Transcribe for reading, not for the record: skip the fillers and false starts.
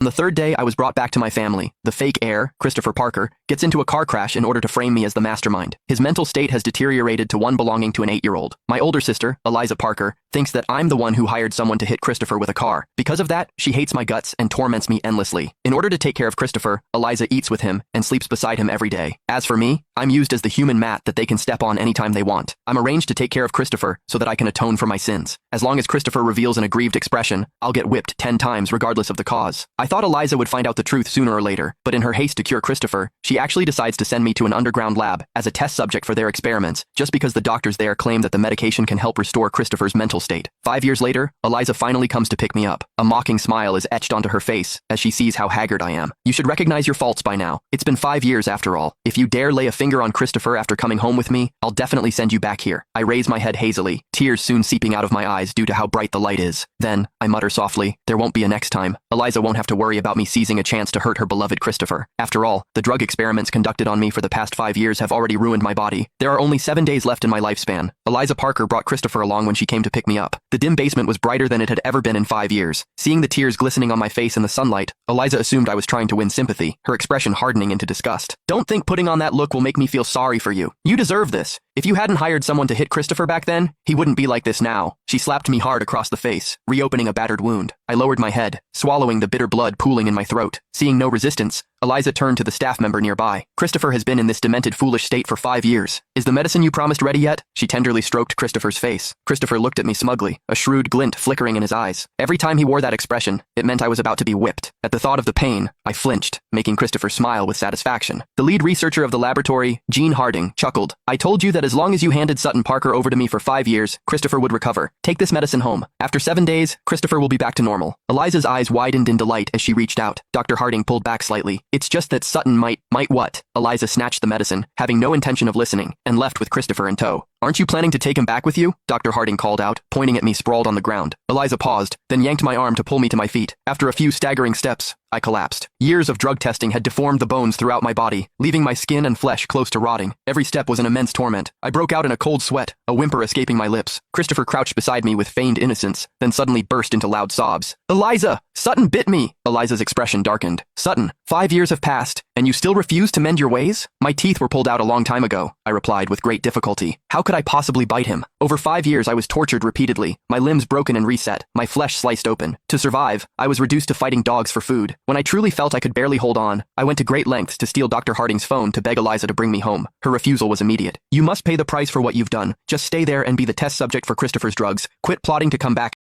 On the third day, I was brought back to my family. The fake heir, Christopher Parker, gets into a car crash in order to frame me as the mastermind. His mental state has deteriorated to one belonging to an 8-year-old. My older sister, Eliza Parker, thinks that I'm the one who hired someone to hit Christopher with a car. Because of that, she hates my guts and torments me endlessly. In order to take care of Christopher, Eliza eats with him and sleeps beside him every day. As for me, I'm used as the human mat that they can step on anytime they want. I'm arranged to take care of Christopher so that I can atone for my sins. As long as Christopher reveals an aggrieved expression, I'll get whipped 10 times regardless of the cause. I thought Eliza would find out the truth sooner or later, but in her haste to cure Christopher, she actually decides to send me to an underground lab as a test subject for their experiments, just because the doctors there claim that the medication can help restore Christopher's mental state. 5 years later, Eliza finally comes to pick me up. A mocking smile is etched onto her face as she sees how haggard I am. You should recognize your faults by now. It's been 5 years after all. If you dare lay a finger on Christopher after coming home with me, I'll definitely send you back here. I raise my head hazily, tears soon seeping out of my eyes due to how bright the light is. Then, I mutter softly, there won't be a next time. Eliza won't have to worry about me seizing a chance to hurt her beloved Christopher. After all, the drug experiments conducted on me for the past 5 years have already ruined my body. There are only 7 days left in my lifespan. Eliza Parker brought Christopher along when she came to pick me up. The dim basement was brighter than it had ever been in 5 years. Seeing the tears glistening on my face in the sunlight, Eliza assumed I was trying to win sympathy, her expression hardening into disgust. Don't think putting on that look will make me feel sorry for you. You deserve this. If you hadn't hired someone to hit Christopher back then, he wouldn't be like this now. She slapped me hard across the face, reopening a battered wound. I lowered my head, swallowing the bitter blood pooling in my throat. Seeing no resistance, Eliza turned to the staff member nearby. Christopher has been in this demented, foolish state for 5 years. Is the medicine you promised ready yet? She tenderly stroked Christopher's face. Christopher looked at me smugly, a shrewd glint flickering in his eyes. Every time he wore that expression, it meant I was about to be whipped. At the thought of the pain, I flinched, making Christopher smile with satisfaction. The lead researcher of the laboratory, Gene Harding, chuckled. I told you that as long as you handed Sutton Parker over to me for 5 years, Christopher would recover. Take this medicine home. After 7 days, Christopher will be back to normal. Eliza's eyes widened in delight as she reached out. Dr. Harding pulled back slightly. It's just that Sutton might what? Eliza snatched the medicine, having no intention of listening, and left with Christopher in tow. Aren't you planning to take him back with you? Dr. Harding called out, pointing at me sprawled on the ground. Eliza paused, then yanked my arm to pull me to my feet. After a few staggering steps, I collapsed. Years of drug testing had deformed the bones throughout my body, leaving my skin and flesh close to rotting. Every step was an immense torment. I broke out in a cold sweat, a whimper escaping my lips. Christopher crouched beside me with feigned innocence, then suddenly burst into loud sobs. Eliza! Sutton bit me! Eliza's expression darkened. Sutton, 5 years have passed, and you still refuse to mend your ways? My teeth were pulled out a long time ago, I replied with great difficulty. How could I possibly bite him? Over 5 years I was tortured repeatedly, my limbs broken and reset, my flesh sliced open. To survive, I was reduced to fighting dogs for food. When I truly felt I could barely hold on, I went to great lengths to steal Dr. Harding's phone to beg Eliza to bring me home. Her refusal was immediate. You must pay the price for what you've done. Just stay there and be the test subject for Christopher's drugs. Quit plotting to come back.